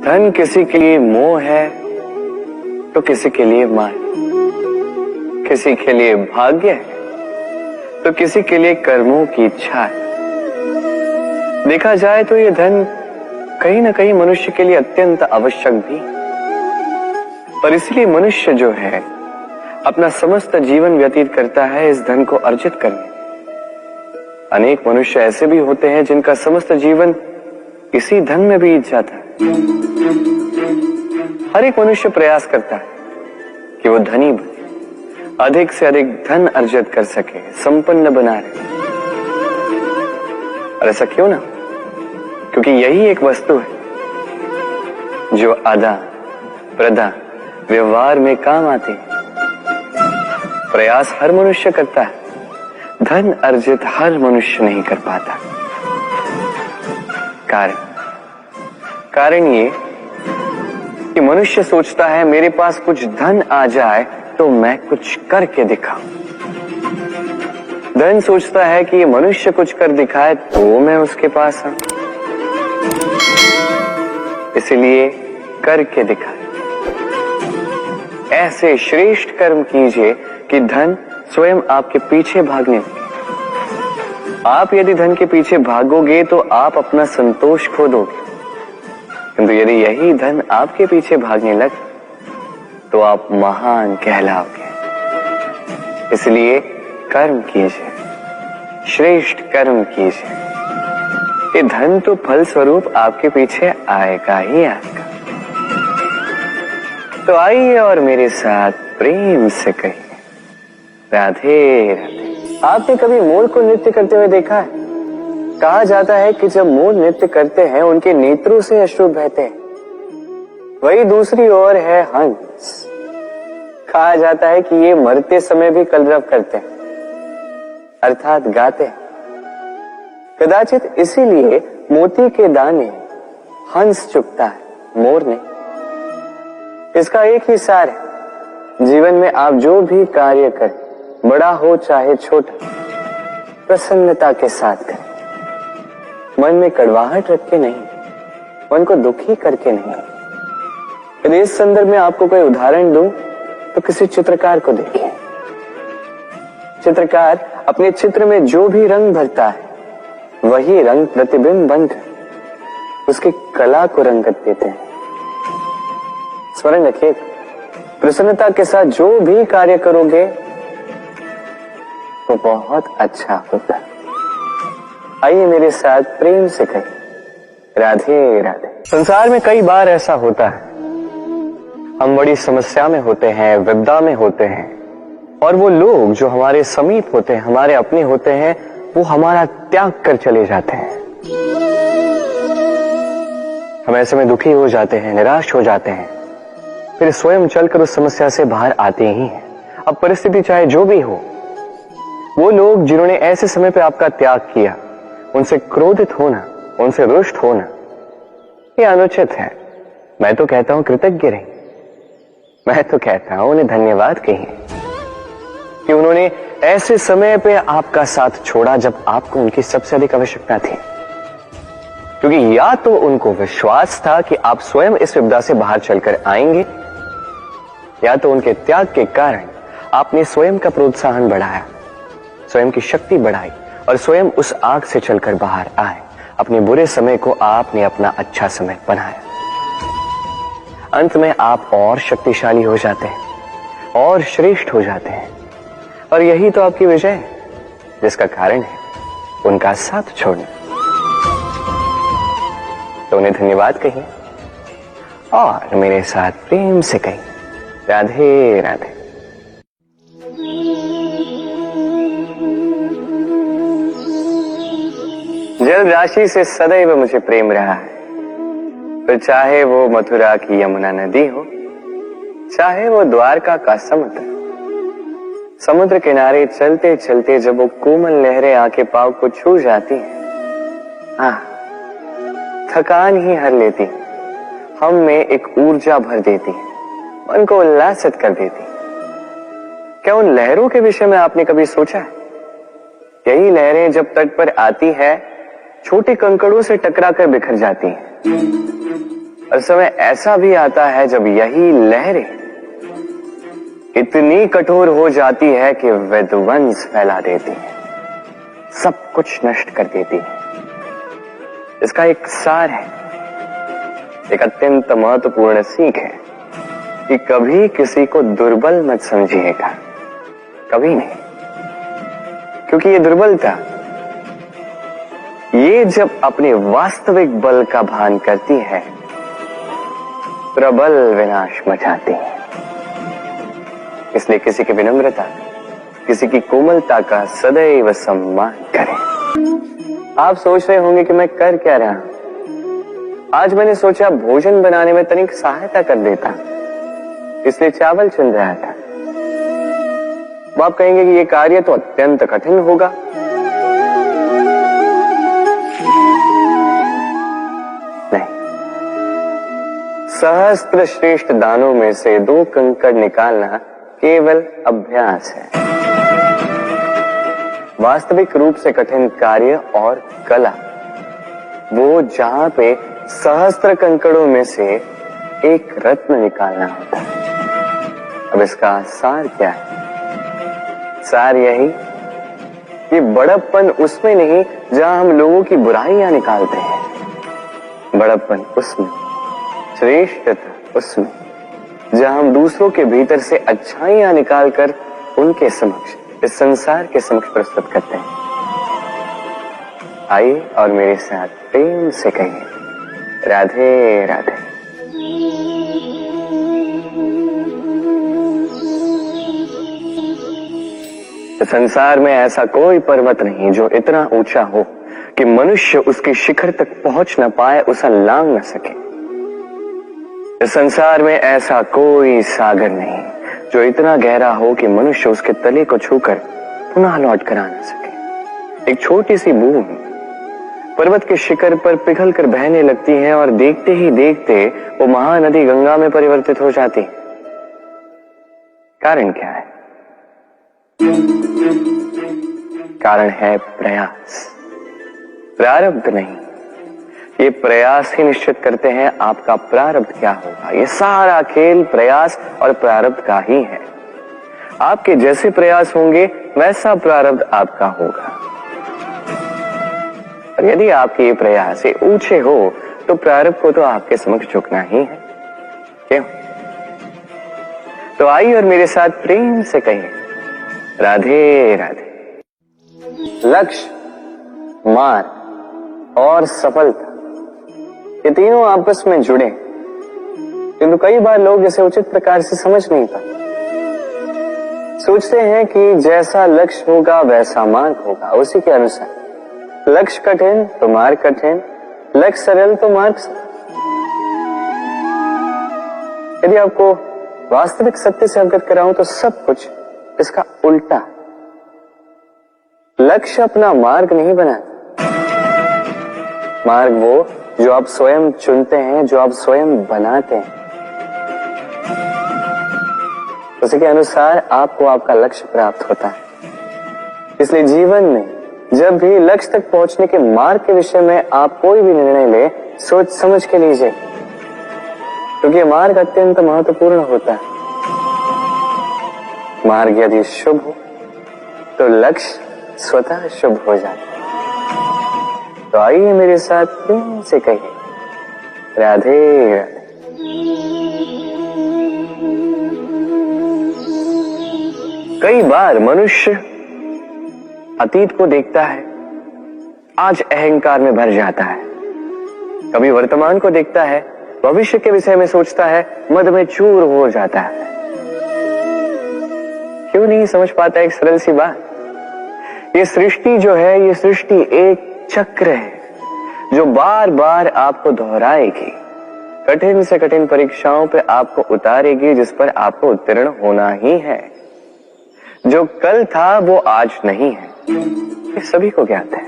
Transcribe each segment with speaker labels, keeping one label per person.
Speaker 1: धन किसी के लिए मोह है तो किसी के लिए मान, किसी के लिए भाग्य है तो किसी के लिए कर्मों की इच्छा है। देखा जाए तो ये धन कहीं ना कहीं मनुष्य के लिए अत्यंत आवश्यक भी, पर इसलिए मनुष्य जो है अपना समस्त जीवन व्यतीत करता है इस धन को अर्जित करने। अनेक मनुष्य ऐसे भी होते हैं जिनका समस्त जीवन इसी धन में बीत जाता है। हर एक मनुष्य प्रयास करता है कि वो धनी बने, अधिक से अधिक धन अर्जित कर सके, संपन्न बना रहे। और ऐसा क्यों ना? क्योंकि यही एक वस्तु है जो आदान प्रदान व्यवहार में काम आती है। प्रयास हर मनुष्य करता है, धन अर्जित हर मनुष्य नहीं कर पाता। कारण ये कि मनुष्य सोचता है मेरे पास कुछ धन आ जाए तो मैं कुछ करके दिखाऊं। धन सोचता है कि ये मनुष्य कुछ कर दिखाए तो मैं उसके पास आऊं, इसलिए करके दिखाए। ऐसे श्रेष्ठ कर्म कीजिए कि धन स्वयं आपके पीछे भागने लगे। आप यदि धन के पीछे भागोगे तो आप अपना संतोष खो दोगे, किंतु यदि यही धन आपके पीछे भागने लगे तो आप महान कहलाओगे। इसलिए कर्म कीजिए, श्रेष्ठ कर्म कीजिए। ये धन तो फल स्वरूप आपके पीछे आएगा ही आएगा। तो आइए और मेरे साथ प्रेम से कहिए राधे राधे। आपने कभी मोर को नृत्य करते हुए देखा है? कहा जाता है कि जब मोर नृत्य करते हैं उनके नेत्रों से अश्रु बहते हैं। वही दूसरी ओर है हंस। कहा जाता है कि ये मरते समय भी कलरव करते हैं, अर्थात गाते हैं। कदाचित इसीलिए मोती के दाने हंस चुगता है, मोर ने। इसका एक ही सार है, जीवन में आप जो भी कार्य करें, बड़ा हो चाहे छोटा, प्रसन्नता के साथ करें। मन में कड़वाहट रख के नहीं, मन को दुखी करके नहीं। यदि इस संदर्भ में आपको कोई उदाहरण दूं तो किसी चित्रकार को देखिए। चित्रकार अपने चित्र में जो भी रंग भरता है वही रंग प्रतिबिंब बनकर उसकी कला को रंगत देते हैं। स्मरण रखिए, प्रसन्नता के साथ जो भी कार्य करोगे तो बहुत अच्छा होता है। आइए मेरे साथ प्रेम से कहिए राधे राधे। संसार में कई बार ऐसा होता है, हम बड़ी समस्या में होते हैं, विपदा में होते हैं, और वो लोग जो हमारे समीप होते हैं, हमारे अपने होते हैं, वो हमारा त्याग कर चले जाते हैं। हम ऐसे में दुखी हो जाते हैं, निराश हो जाते हैं, फिर स्वयं चलकर उस समस्या से बाहर आते ही हैं। अब परिस्थिति चाहे जो भी हो, वो लोग जिन्होंने ऐसे समय पे आपका त्याग किया, उनसे क्रोधित होना, उनसे रुष्ट होना, ये अनुचित है। मैं तो कहता हूं कृतज्ञ रहिए। मैं तो कहता हूं उन्हें धन्यवाद कहिए कि उन्होंने ऐसे समय पे आपका साथ छोड़ा जब आपको उनकी सबसे अधिक आवश्यकता थी। क्योंकि या तो उनको विश्वास था कि आप स्वयं इस विपदा से बाहर चलकर आएंगे, या तो उनके त्याग के कारण आपने स्वयं का प्रोत्साहन बढ़ाया, स्वयं की शक्ति बढ़ाई और स्वयं उस आग से चलकर बाहर आए। अपने बुरे समय को आपने अपना अच्छा समय बनाया। अंत में आप और शक्तिशाली हो जाते हैं और श्रेष्ठ हो जाते हैं। और यही तो आपकी विजय है, जिसका कारण है उनका साथ छोड़ना। तो उन्हें धन्यवाद कहिए और मेरे साथ प्रेम से कहिए राधे राधे। जल राशि से सदैव मुझे प्रेम रहा है, फिर चाहे वो मथुरा की यमुना नदी हो, चाहे वो द्वारका का समुद्र। समुद्र किनारे चलते चलते जब वो कोमल लहरें आके पांव को छू जाती हैं, हाँ, थकान ही हर लेती, हम में एक ऊर्जा भर देती, मन को उल्लासित कर देती। क्या उन लहरों के विषय में आपने कभी सोचा है? यही लहरें जब तट पर आती है, छोटे कंकड़ों से टकराकर बिखर जाती हैं, और समय ऐसा भी आता है जब यही लहरें इतनी कठोर हो जाती है कि विध्वंस फैला देती है, सब कुछ नष्ट कर देती है। इसका एक सार है, एक अत्यंत महत्वपूर्ण सीख है कि कभी किसी को दुर्बल मत समझिएगा, कभी नहीं, क्योंकि ये दुर्बलता ये जब अपने वास्तविक बल का भान करती है, प्रबल विनाश मचाती है। इसलिए किसी की विनम्रता, किसी की कोमलता का सदैव सम्मान करें। आप सोच रहे होंगे कि मैं कर क्या रहा हूं। आज मैंने सोचा भोजन बनाने में तनिक सहायता कर देता, इसलिए चावल चुन रहा था। अब आप कहेंगे कि यह कार्य तो अत्यंत कठिन होगा। नहीं, सहस्त्र श्रेष्ठ दानों में से 2 कंकड़ निकालना केवल अभ्यास है। वास्तविक रूप से कठिन कार्य और कला वो जहां पे सहस्त्र कंकड़ों में से एक रत्न निकालना होता है। अब इसका सार क्या है? सार यही कि बड़प्पन उसमें नहीं जहां हम लोगों की बुराइयां निकालते हैं, बड़प्पन उसमें, श्रेष्ठता उसमें जहां हम दूसरों के भीतर से अच्छाइयां निकालकर उनके समक्ष, इस संसार के समक्ष प्रस्तुत करते हैं। आइए और मेरे साथ प्रेम से कहिए, राधे राधे। संसार में ऐसा कोई पर्वत नहीं जो इतना ऊंचा हो कि मनुष्य उसके शिखर तक पहुंच न पाए, उसे लांघ न सके। इस संसार में ऐसा कोई सागर नहीं जो इतना गहरा हो कि मनुष्य उसके तले को छूकर पुनः लौट कर आ न सके। एक छोटी सी बूंद पर्वत के शिखर पर पिघल कर बहने लगती है और देखते ही देखते वो महानदी गंगा में परिवर्तित हो जाती है। कारण क्या है? कारण है प्रयास, प्रारब्ध नहीं। ये प्रयास ही निश्चित करते हैं आपका प्रारब्ध क्या होगा। ये सारा खेल प्रयास और प्रारब्ध का ही है। आपके जैसे प्रयास होंगे वैसा प्रारब्ध आपका होगा। और यदि आपके ये प्रयास ऊंचे हो तो प्रारब्ध को तो आपके समक्ष झुकना ही है। क्यों? तो आइए और मेरे साथ प्रेम से कहिए, राधे राधे। लक्ष्य, मार्ग और सफलता, ये तीनों आपस में जुड़े, किंतु कई बार लोग इसे उचित प्रकार से समझ नहीं पाते। सोचते हैं कि जैसा लक्ष्य होगा वैसा मार्ग होगा, उसी के अनुसार। लक्ष्य कठिन तो मार्ग कठिन, लक्ष्य सरल तो मार्ग सरल। यदि आपको वास्तविक सत्य से अवगत कराऊं तो सब कुछ इसका उल्टा। लक्ष्य अपना मार्ग नहीं बनाता, मार्ग वो जो आप स्वयं चुनते हैं, जो आप स्वयं बनाते हैं। उसी के अनुसार आपको आपका लक्ष्य प्राप्त होता है। इसलिए जीवन में जब भी लक्ष्य तक पहुंचने के मार्ग के विषय में आप कोई भी निर्णय ले, सोच समझ के लीजिए, क्योंकि मार्ग अत्यंत महत्वपूर्ण होता है। मार्ग यदि शुभ हो तो लक्ष्य स्वतः शुभ हो जाता है। तो आइए मेरे साथ प्रेम से कहिए, राधे राधे। कई बार मनुष्य अतीत को देखता है, आज अहंकार में भर जाता है। कभी वर्तमान को देखता है, भविष्य के विषय में सोचता है, मद में चूर हो जाता है। क्यों नहीं समझ पाता एक सरल सी बात? ये सृष्टि जो है, ये सृष्टि एक चक्र है जो बार बार आपको दोहराएगी, कठिन से कठिन परीक्षाओं पे आपको उतारेगी, जिस पर आपको उत्तीर्ण होना ही है। जो कल था वो आज नहीं है, ये सभी को ज्ञात है।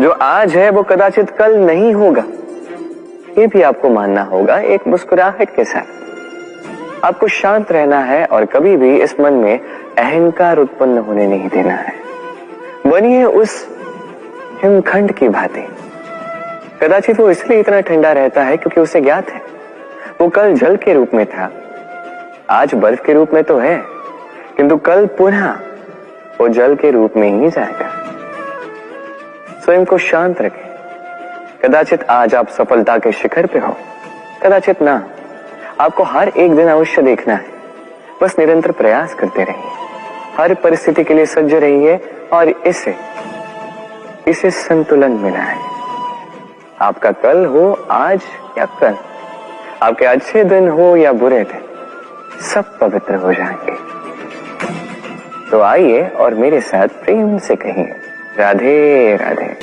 Speaker 1: जो आज है वो कदाचित कल नहीं होगा, ये भी आपको मानना होगा। एक मुस्कुराहट के साथ आपको शांत रहना है और कभी भी इस मन में अहंकार उत्पन्न होने नहीं देना है। बनिए उस हिमखंड की भांति कदाचित वो इसलिए इतना ठंडा रहता है क्योंकि उसे ज्ञात है वो कल जल के रूप में था, आज बर्फ के रूप में तो है, किंतु कल पुनः वो जल के रूप में ही जाएगा। स्वयं को शांत रखें। कदाचित आज आप सफलता के शिखर पे हो, कदाचित ना। आपको हर एक दिन अवश्य देखना है। बस निरंतर प्रयास करते रहिए, हर परिस्थिति के लिए सज्ज रहिए और इसे संतुलन मिला है। आपका कल हो आज या कल, आपके अच्छे दिन हो या बुरे दिन, सब पवित्र हो जाएंगे। तो आइए और मेरे साथ प्रेम से कहिए, राधे राधे।